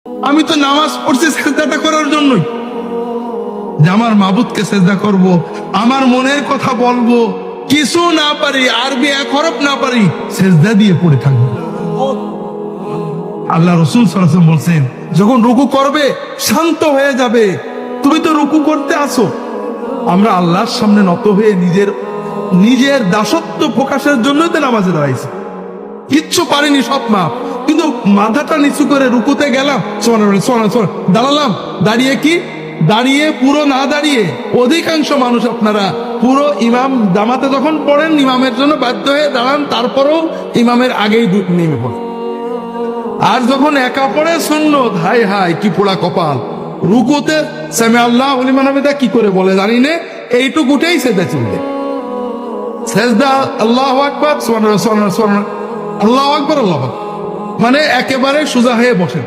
আমি তো নামাজ পড়ছি সেজদাটা করার জন্যই, যে আমার মাবুদকে সেজদা করব, আমার মনের কথা বলবো, কিছু না পারি, আরবি এক হরফ না পারি, সেজদা দিয়ে পড়ে থাকবো। আল্লাহ রাসূল সাল্লাল্লাহু আলাইহি ওয়াসাল্লাম বলছেন, যখন রুকু করবে শান্ত হয়ে যাবে। তুমি তো রুকু করতে আসো, আমরা আল্লাহর সামনে নত হয়ে নিজের দাসত্ব প্রকাশের জন্যই তো নামাজে দাঁড়াইছি। কিচ্ছু পারিনি, সব মাপ, কিন্তু মাথাটা নিচু করে রুকুতে গেলাম, দাঁড়ালাম। দাঁড়িয়ে কি? দাঁড়িয়ে পুরো না দাঁড়িয়ে, অধিকাংশ মানুষ আপনারা পুরো ইমাম জামাতে যখন পড়েন ইমামের জন্য বাধ্য হয়ে দাঁড়ান, তারপরেও ইমামের আগেই নেমে পড়েন। আর যখন একা পড়ে সুন্নত, হাই হাই কি পোড়া কপাল, রুকুতে সামি আল্লাহু লিমান হামিদা কি করে বলে জানি না, এইটুকুটাই সেজদা চিনতে, সেজদা আল্লাহু আকবার সুবহানাল্লাহ সুবহানাল্লাহ সুবহানাল্লাহ, আল্লাহু আকবার আল্লাহু আকবার, মানে একেবারে সোজা হয়ে বসেন।